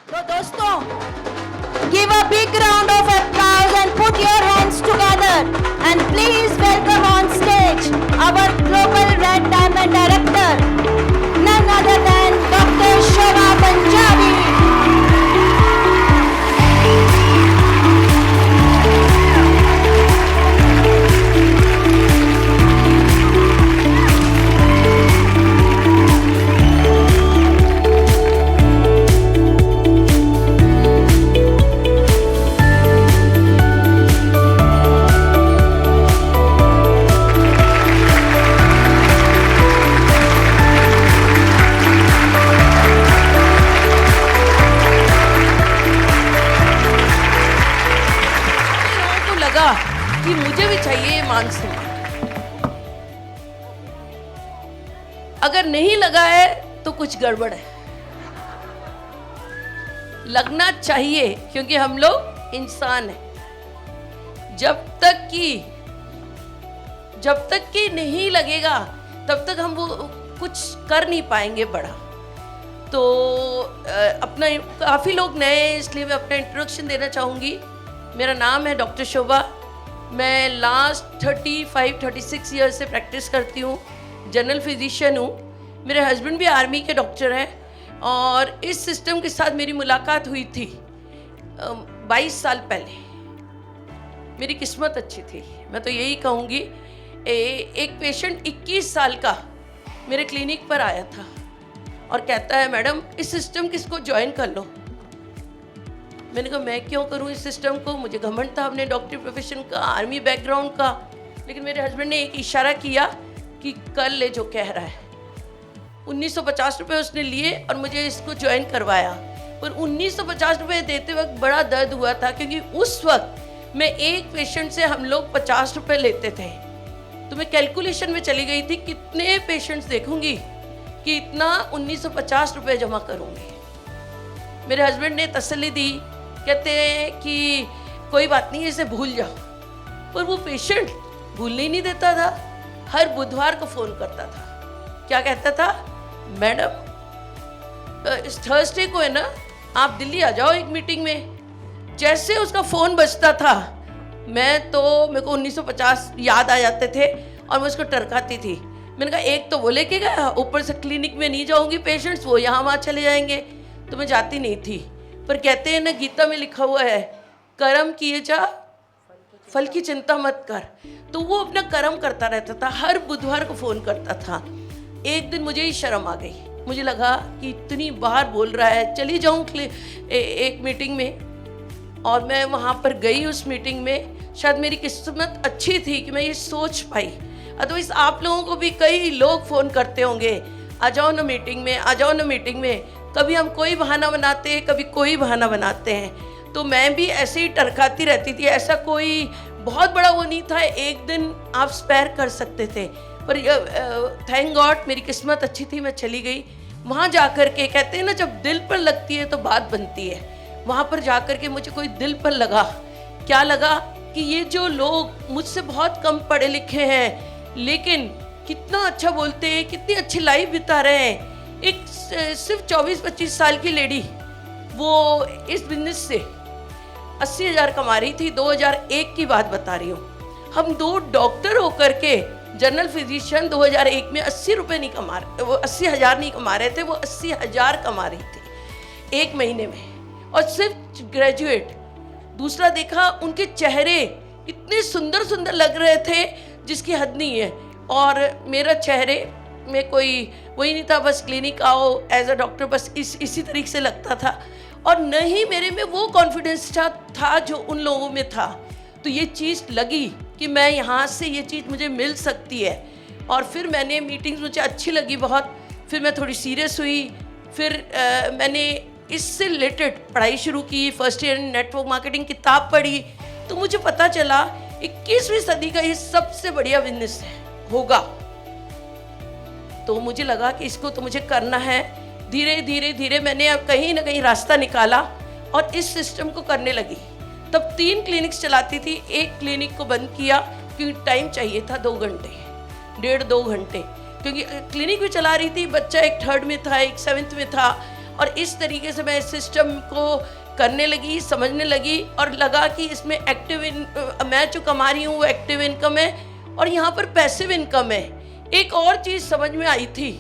तो दोस्तों, give a big round of applause and put your hands together and please welcome on stage our Global Red Diamond Director, none other than Dr. Shobha Punjabi. कि मुझे भी चाहिए मान सम्मान। अगर नहीं लगा है तो कुछ गड़बड़ है। लगना चाहिए क्योंकि हम लोग इंसान हैं। जब तक कि नहीं लगेगा तब तक हम वो कुछ कर नहीं पाएंगे बड़ा। तो अपना काफ़ी लोग नए हैं, इसलिए मैं अपना इंट्रोडक्शन देना चाहूँगी। मेरा नाम है डॉक्टर शोभा। मैं लास्ट 35-36 ईयर्स से प्रैक्टिस करती हूँ। जनरल फिजिशियन हूँ। मेरे हस्बैंड भी आर्मी के डॉक्टर हैं और इस सिस्टम के साथ मेरी मुलाकात हुई थी 22 साल पहले। मेरी किस्मत अच्छी थी, मैं तो यही कहूँगी। एक पेशेंट 21 साल का मेरे क्लिनिक पर आया था और कहता है, मैडम इस सिस्टम किसको ज्वाइन कर लो। मैंने कहा मैं क्यों करूं इस सिस्टम को, मुझे घमंड था अपने डॉक्टरी प्रोफेशन का, आर्मी बैकग्राउंड का। लेकिन मेरे हस्बैंड ने एक इशारा किया कि कर ले जो कह रहा है। 1950 रुपये उसने लिए और मुझे इसको ज्वाइन करवाया। पर 1950 रुपये देते वक्त बड़ा दर्द हुआ था, क्योंकि उस वक्त मैं एक पेशेंट से हम लोग 50 रुपये लेते थे। तो मैं कैलकुलेशन में चली गई थी कितने पेशेंट्स देखूंगी कि इतना 1950 रुपये जमा करूंगी। मेरे हस्बैंड ने तसल्ली दी, कहते हैं कि कोई बात नहीं, इसे भूल जाओ। पर वो पेशेंट भूलने ही नहीं देता था। हर बुधवार को फ़ोन करता था। क्या कहता था, मैडम इस थर्सडे को है ना, आप दिल्ली आ जाओ एक मीटिंग में। जैसे उसका फ़ोन बजता था मेरे को 1950 याद आ जाते थे और मैं उसको टरकाती थी। मैंने कहा एक तो वो लेके गया, ऊपर से क्लिनिक में नहीं जाऊँगी, पेशेंट्स वो यहाँ वहाँ चले जाएंगे। तो मैं जाती नहीं थी। पर कहते हैं ना, गीता में लिखा हुआ है, कर्म किए जा फल की चिंता मत कर। तो वो अपना कर्म करता रहता था, हर बुधवार को फ़ोन करता था। एक दिन मुझे ही शर्म आ गई। मुझे लगा कि इतनी बार बोल रहा है, चली जाऊँ एक मीटिंग में। और मैं वहाँ पर गई उस मीटिंग में। शायद मेरी किस्मत अच्छी थी कि मैं ये सोच पाई। अदरवाइज आप लोगों को भी कई लोग फ़ोन करते होंगे, आ जाओ ना मीटिंग में, आ जाओ ना मीटिंग में। कभी हम कोई बहाना बनाते हैं, कभी कोई बहाना बनाते हैं। तो मैं भी ऐसे ही टरकाती रहती थी। ऐसा कोई बहुत बड़ा वो नहीं था, एक दिन आप स्पेयर कर सकते थे। पर थैंक गॉड मेरी किस्मत अच्छी थी, मैं चली गई। वहाँ जा कर के कहते हैं ना, जब दिल पर लगती है तो बात बनती है। वहाँ पर जा कर के मुझे कोई दिल पर लगा। क्या लगा कि ये जो लोग मुझसे बहुत कम पढ़े लिखे हैं, लेकिन कितना अच्छा बोलते हैं, कितनी अच्छी लाइफ बिता रहे हैं। एक सिर्फ 24-25 साल की लेडी, वो इस बिजनेस से 80,000 कमा रही थी। 2001 की बात बता रही हूँ। हम 2 डॉक्टर होकर के जनरल फिजिशियन 2001 में 80 रुपये नहीं कमा रहे, वो 80,000 नहीं कमा रहे थे, वो 80,000 कमा रही थी एक महीने में, और सिर्फ ग्रेजुएट। दूसरा देखा, उनके चेहरे इतने सुंदर सुंदर लग रहे थे जिसकी हद नहीं है। और मेरा चेहरे में कोई वही नहीं था, बस क्लिनिक आओ एज अ डॉक्टर, बस इसी तरीके से लगता था। और न ही मेरे में वो कॉन्फिडेंस था जो उन लोगों में था। तो ये चीज़ लगी कि मैं यहाँ से ये चीज़ मुझे मिल सकती है। और फिर मैंने मीटिंग्स मुझे अच्छी लगी बहुत। फिर मैं थोड़ी सीरियस हुई। फिर मैंने इससे रिलेटेड पढ़ाई शुरू की। फर्स्ट ईयर नेटवर्क मार्केटिंग किताब पढ़ी, तो मुझे पता चला 21वीं सदी का ये सबसे बढ़िया बिजनेस होगा। तो मुझे लगा कि इसको तो मुझे करना है। धीरे धीरे धीरे मैंने अब कहीं ना कहीं रास्ता निकाला और इस सिस्टम को करने लगी। तब 3 क्लिनिक्स चलाती थी। एक क्लिनिक को बंद किया क्योंकि टाइम चाहिए था 2 घंटे, 1.5-2 घंटे, क्योंकि क्लिनिक भी चला रही थी। बच्चा एक 3rd में था, एक 7th में था, और इस तरीके से मैं इस सिस्टम को करने लगी, समझने लगी और लगा कि इसमें मैं जो कमा रही हूँ वो एक्टिव इनकम है और यहाँ पर पैसिव इनकम है। एक और चीज़ समझ में आई थी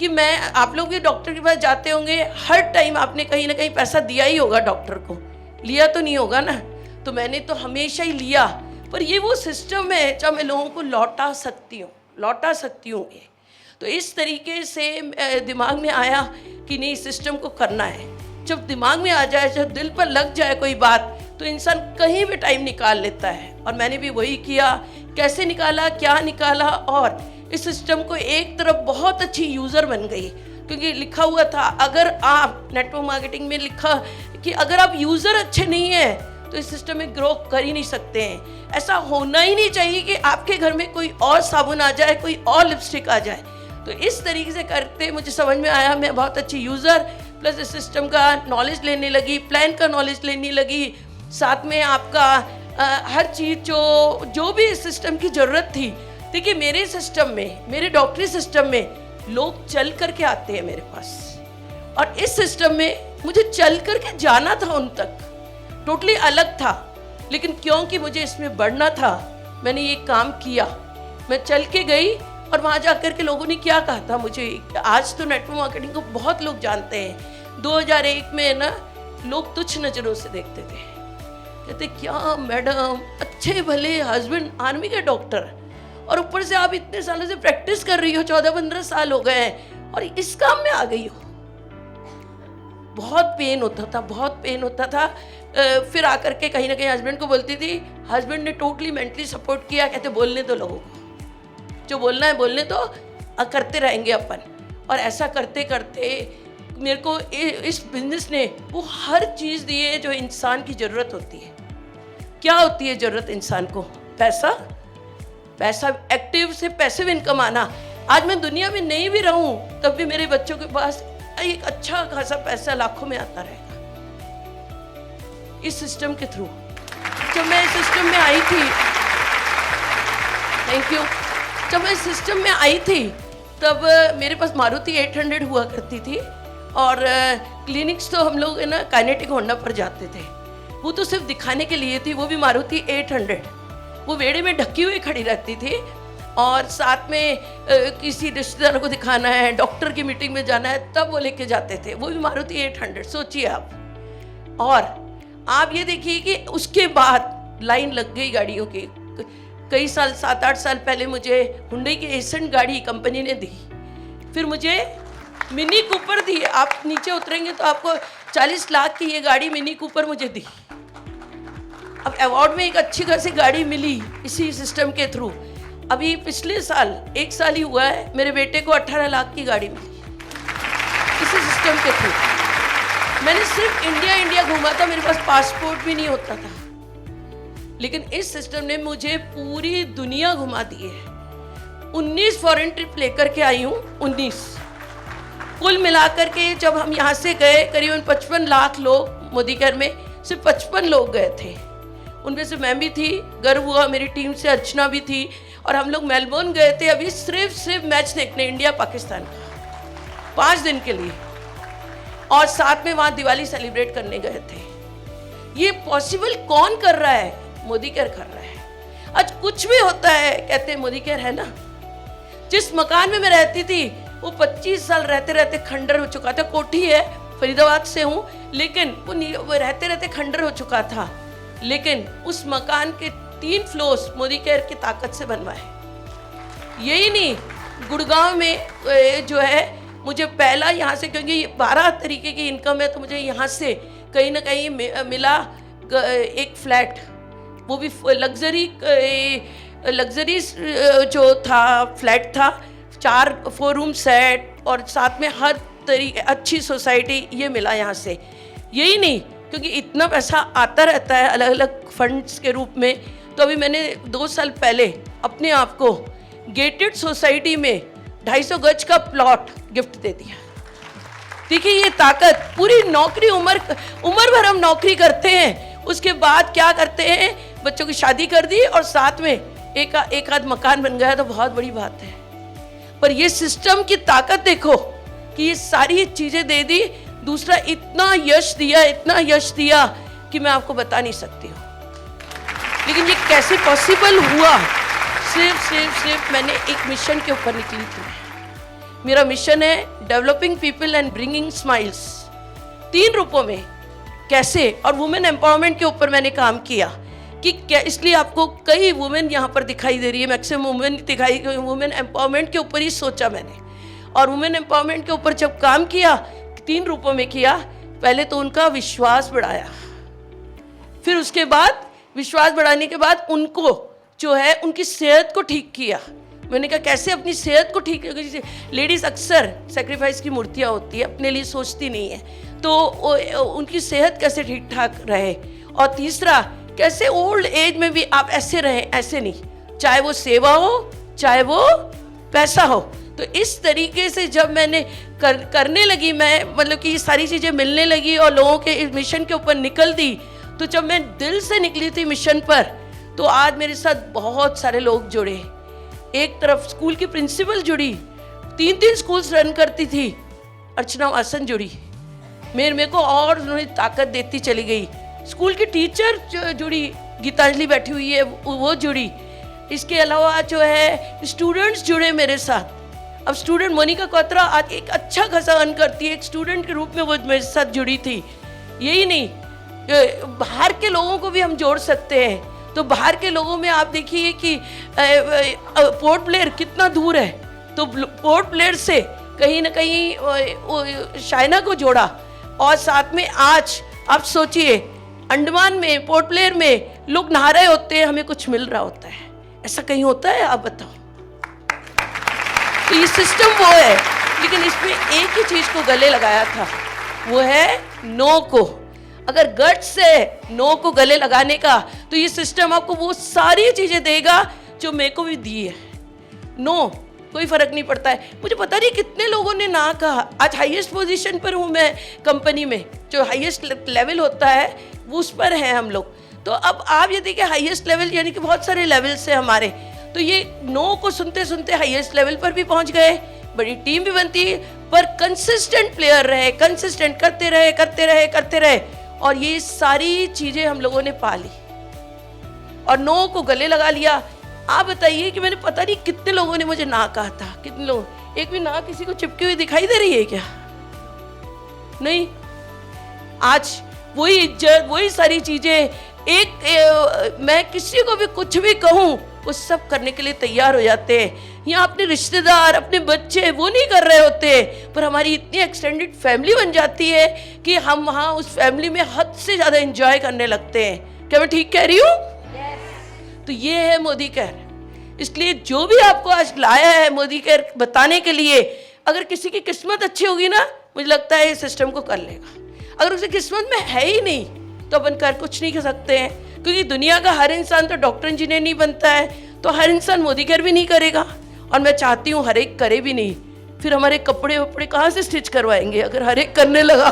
कि मैं, आप लोग भी डॉक्टर के पास जाते होंगे, हर टाइम आपने कहीं ना कहीं पैसा दिया ही होगा डॉक्टर को, लिया तो नहीं होगा ना। तो मैंने तो हमेशा ही लिया, पर ये वो सिस्टम है जब मैं लोगों को लौटा सकती हूँ ये। तो इस तरीके से दिमाग में आया कि नहीं, सिस्टम को करना है। जब दिमाग में आ जाए, जब दिल पर लग जाए कोई बात, तो इंसान कहीं भी टाइम निकाल लेता है। और मैंने भी वही किया। कैसे निकाला, क्या निकाला, और इस सिस्टम को एक तरफ बहुत अच्छी यूज़र बन गई, क्योंकि लिखा हुआ था, अगर आप नेटवर्क मार्केटिंग में लिखा कि अगर आप यूज़र अच्छे नहीं हैं तो इस सिस्टम में ग्रो कर ही नहीं सकते हैं। ऐसा होना ही नहीं चाहिए कि आपके घर में कोई और साबुन आ जाए, कोई और लिपस्टिक आ जाए। तो इस तरीके से करते मुझे समझ में आया, मैं बहुत अच्छी यूज़र, प्लस इस सिस्टम का नॉलेज लेने लगी, प्लान का नॉलेज लेने लगी, साथ में आपका हर चीज़ जो भी इस सिस्टम की ज़रूरत थी। देखिए, मेरे सिस्टम में, मेरे डॉक्टरी सिस्टम में लोग चल करके आते हैं मेरे पास, और इस सिस्टम में मुझे चल करके जाना था उन तक, टोटली अलग था। लेकिन क्योंकि मुझे इसमें बढ़ना था, मैंने ये काम किया। मैं चल के गई और वहाँ जा कर के लोगों ने क्या कहा था मुझे, आज तो नेटवर्क मार्केटिंग को बहुत लोग जानते हैं। 2001 में ना लोग तुच्छ नज़रों से देखते थे, कहते क्या मैडम, अच्छे भले हस्बैंड आर्मी के डॉक्टर, और ऊपर से आप इतने सालों से प्रैक्टिस कर रही हो, 14-15 साल हो गए हैं, और इस काम में आ गई हो। बहुत पेन होता था। फिर आकर के कहीं ना कहीं हस्बैंड को बोलती थी, हस्बैंड ने टोटली मेंटली सपोर्ट किया, कहते बोलने दो लोगों को, जो बोलना है बोलने दो, करते रहेंगे अपन। और ऐसा करते करते मेरे को इस बिजनेस ने वो हर चीज़ दी है जो इंसान की ज़रूरत होती है। क्या होती है ज़रूरत इंसान को? पैसा, एक्टिव से पैसिव इनकम आना। आज मैं दुनिया में नहीं भी रहूं तब भी मेरे बच्चों के पास एक अच्छा खासा पैसा लाखों में आता रहेगा इस सिस्टम के थ्रू। जब मैं इस सिस्टम में आई थी, थैंक यू, जब मैं इस सिस्टम में आई थी तब मेरे पास मारुति 800 हुआ करती थी, और क्लिनिक्स तो हम लोग है ना काइनेटिक होंडा पर जाते थे, वो तो सिर्फ दिखाने के लिए थी। वो भी मारुति 800 वो वेड़े में ढकी हुई खड़ी रहती थी, और साथ में किसी रिश्तेदार को दिखाना है, डॉक्टर की मीटिंग में जाना है, तब वो लेके जाते थे। वो भी मारुति 800, सोचिए आप। और आप ये देखिए कि उसके बाद लाइन लग गई गाड़ियों की। कई साल, 7-8 साल पहले मुझे हुंडई की एसेंट गाड़ी कंपनी ने दी, फिर मुझे मिनी कूपर दी। आप नीचे उतरेंगे तो आपको 40 लाख की ये गाड़ी मिनी कूपर मुझे दी। अब अवार्ड में एक अच्छी खासी गाड़ी मिली इसी सिस्टम के थ्रू। अभी पिछले साल, 1 साल ही हुआ है, मेरे बेटे को 18 लाख की गाड़ी मिली इसी सिस्टम के थ्रू। मैंने सिर्फ इंडिया घूमा था, मेरे पास पासपोर्ट भी नहीं होता था, लेकिन इस सिस्टम ने मुझे पूरी दुनिया घुमा दी है। 19 फॉरेन ट्रिप लेकर के आई हूँ, 19 कुल मिलाकर के। जब हम यहाँ से गए, करीबन 55 लाख लोग मोदी केयर में सिर्फ 55 लोग गए थे, उनमें से मैं भी थी। गर्व हुआ, मेरी टीम से अर्चना भी थी, और हम लोग मेलबोर्न गए थे अभी सिर्फ मैच देखने, इंडिया पाकिस्तान का, 5 दिन के लिए, और साथ में वहाँ दिवाली सेलिब्रेट करने गए थे। ये पॉसिबल कौन कर रहा है? मोदी केयर कर रहा है। आज कुछ भी होता है कहते हैं मोदी केयर है ना। जिस मकान में मैं रहती थी वो 25 साल रहते रहते खंडर हो चुका था। कोठी है, फरीदाबाद से हूँ, लेकिन वो रहते रहते खंडर हो चुका था, लेकिन उस मकान के 3 फ्लोर्स मोदी केयर की ताकत से बनवाए। यही नहीं, गुड़गांव में जो है मुझे पहला यहाँ से, क्योंकि 12 तरीके की इनकम है, तो मुझे यहाँ से कहीं ना कहीं मिला एक फ्लैट, वो भी लग्जरी जो था फ्लैट था, 4 रूम सेट, और साथ में हर तरीके अच्छी सोसाइटी, ये मिला यहाँ से। यही नहीं, क्योंकि इतना पैसा आता रहता है अलग अलग फंड्स के रूप में, तो अभी मैंने 2 साल पहले अपने आप को गेटेड सोसाइटी में 250 गज का प्लॉट गिफ्ट दे दिया। देखिए ये ताकत, पूरी नौकरी, उम्र भर हम नौकरी करते हैं, उसके बाद क्या करते हैं, बच्चों की शादी कर दी और साथ में एक आध मकान बन गया तो बहुत बड़ी बात है। पर ये सिस्टम की ताकत देखो कि ये सारी चीज़ें दे दी। दूसरा इतना यश दिया कि मैं आपको बता नहीं सकती हूँ। लेकिन ये कैसे पॉसिबल हुआ, सिर्फ मैंने एक मिशन के ऊपर निकली थी। मेरा मिशन है developing people and bringing smiles, 3 रूपों में कैसे, और वुमेन एम्पावरमेंट के ऊपर मैंने काम किया कि क्या, इसलिए आपको कई वुमेन यहाँ पर दिखाई दे रही है, मैक्सिमम वुमेन दिखाई, वुमेन एम्पावरमेंट के ऊपर ही सोचा मैंने। और वुमेन एम्पावरमेंट के ऊपर जब काम किया 3 रूपों में किया, पहले तो उनका विश्वास बढ़ाया, फिर उसके बाद विश्वास बढ़ाने के बाद उनको जो है उनकी सेहत को ठीक किया। मैंने कहा कैसे अपनी सेहत को ठीक, लेडीज़ अक्सर सेक्रीफाइस की मूर्तियाँ होती है, अपने लिए सोचती नहीं है, तो उनकी सेहत कैसे ठीक ठाक रहे। और तीसरा, कैसे ओल्ड एज में भी आप ऐसे रहें, ऐसे नहीं, चाहे वो सेवा हो चाहे वो पैसा हो। तो इस तरीके से जब मैंने करने लगी, मैं मतलब कि ये सारी चीज़ें मिलने लगी और लोगों के इस मिशन के ऊपर निकल दी, तो जब मैं दिल से निकली थी मिशन पर, तो आज मेरे साथ बहुत सारे लोग जुड़े। एक तरफ स्कूल की प्रिंसिपल जुड़ी, 3 स्कूल्स रन करती थी, अर्चना वासन जुड़ी, मेरे को और उन्होंने ताकत देती चली गई। स्कूल की टीचर जुड़ी, गीतांजलि बैठी हुई है, वो जुड़ी। इसके अलावा जो है स्टूडेंट्स जुड़े मेरे साथ। अब स्टूडेंट मोनिका कोत्रा आज एक अच्छा खासा अर्न करती है, एक स्टूडेंट के रूप में वो मेरे साथ जुड़ी थी। यही नहीं, बाहर के लोगों को भी हम जोड़ सकते हैं। तो बाहर के लोगों में आप देखिए कि पोर्ट ब्लेयर कितना दूर है, तो पोर्ट ब्लेयर से कहीं ना कहीं शाइना को जोड़ा, और साथ में आज आप सोचिए अंडमान में, पोर्ट ब्लेयर में लोग नहा रहे होते हैं, हमें कुछ मिल रहा होता है। ऐसा कहीं होता है? आप बताओ। तो ये सिस्टम वो है, लेकिन इसमें एक ही चीज को गले लगाया था, वो है नो को। अगर गट से नो को गले लगाने का, तो ये सिस्टम आपको वो सारी चीजें देगा जो मेरे को भी दी है। नो, कोई फर्क नहीं पड़ता है। मुझे पता नहीं कितने लोगों ने ना कहा। आज हाईएस्ट पोजीशन पर हूँ मैं कंपनी में, जो हाईएस्ट लेवल होता है उस पर है हम लोग। तो अब आप ये देखिए हाईएस्ट लेवल, यानी कि बहुत सारे लेवल्स है हमारे। तो ये नो को सुनते सुनते हाईएस्ट लेवल पर भी पहुंच गए, बड़ी टीम भी बनती है, पर कंसिस्टेंट प्लेयर रहे, कंसिस्टेंट करते रहे, और ये सारी चीजें हम लोगों ने पा ली और नो को गले लगा लिया। आप बताइए कि मैंने पता नहीं कितने लोगों ने मुझे ना कहा था, कितने लोग, एक भी ना किसी को चिपकी हुई दिखाई दे रही है क्या? नहीं। आज वही इज्जत, वही सारी चीजें, मैं किसी को भी कुछ भी कहूँ वो सब करने के लिए तैयार हो जाते हैं। यहाँ अपने रिश्तेदार, अपने बच्चे वो नहीं कर रहे होते, पर हमारी इतनी एक्सटेंडेड फैमिली बन जाती है कि हम वहाँ उस फैमिली में हद से ज़्यादा एंजॉय करने लगते हैं। क्या मैं ठीक कह रही हूँ? तो ये है मोदी केयर। इसलिए जो भी आपको आज लाया है मोदी केयर बताने के लिए, अगर किसी की किस्मत अच्छी होगी ना, मुझे लगता है इस सिस्टम को कर लेगा। अगर उसे किस्मत में है ही नहीं, तो अपन कर कुछ नहीं कर सकते हैं, क्योंकि दुनिया का हर इंसान तो डॉक्टर इंजीनियर नहीं बनता है, तो हर इंसान मोदी केयर भी नहीं करेगा, और मैं चाहती हूँ हर एक करे भी नहीं। फिर हमारे कपड़े वपड़े कहाँ से स्टिच करवाएंगे? अगर हर एक करने लगा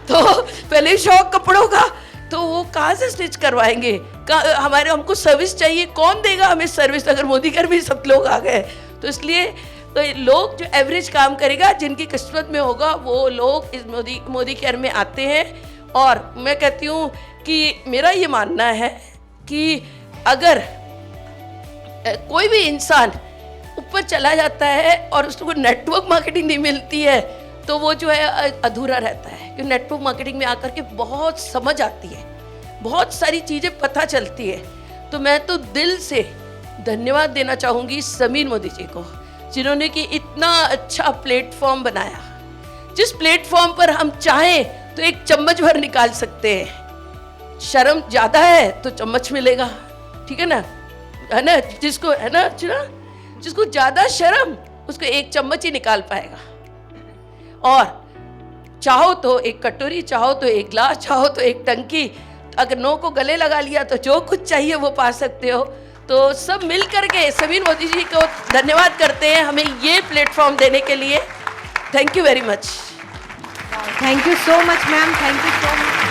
तो पहले ही शौक कपड़ों का, तो वो कहाँ से स्टिच करवाएंगे? हमारे हमको सर्विस चाहिए, कौन देगा हमें सर्विस अगर मोदी केयर भी सब लोग आ गए? तो इसलिए तो लोग जो एवरेज काम करेगा, जिनकी किस्मत में होगा, वो लोग इस मोदी केयर में आते हैं। और मैं कहती हूँ कि मेरा ये मानना है कि अगर कोई भी इंसान ऊपर चला जाता है और उसको नेटवर्क मार्केटिंग नहीं मिलती है, तो वो जो है अधूरा रहता है। क्योंकि नेटवर्क मार्केटिंग में आकर के बहुत समझ आती है, बहुत सारी चीज़ें पता चलती है। तो मैं तो दिल से धन्यवाद देना चाहूँगी समीर मोदी जी को, जिन्होंने कि इतना अच्छा प्लेटफॉर्म बनाया, जिस प्लेटफॉर्म पर हम चाहें तो एक चम्मच भर निकाल सकते हैं। शर्म ज़्यादा है तो चम्मच मिलेगा, ठीक है ना? जिसको है ना, जिसको ज़्यादा शर्म, उसको एक चम्मच ही निकाल पाएगा। और चाहो तो एक कटोरी, चाहो तो एक ग्लास, चाहो तो एक टंकी, अगर नो को गले लगा लिया तो जो कुछ चाहिए वो पा सकते हो। तो सब मिल करके समीर मोदी जी को धन्यवाद करते हैं हमें ये प्लेटफॉर्म देने के लिए। Thank you very much. Thank you so much, ma'am. Thank you so much.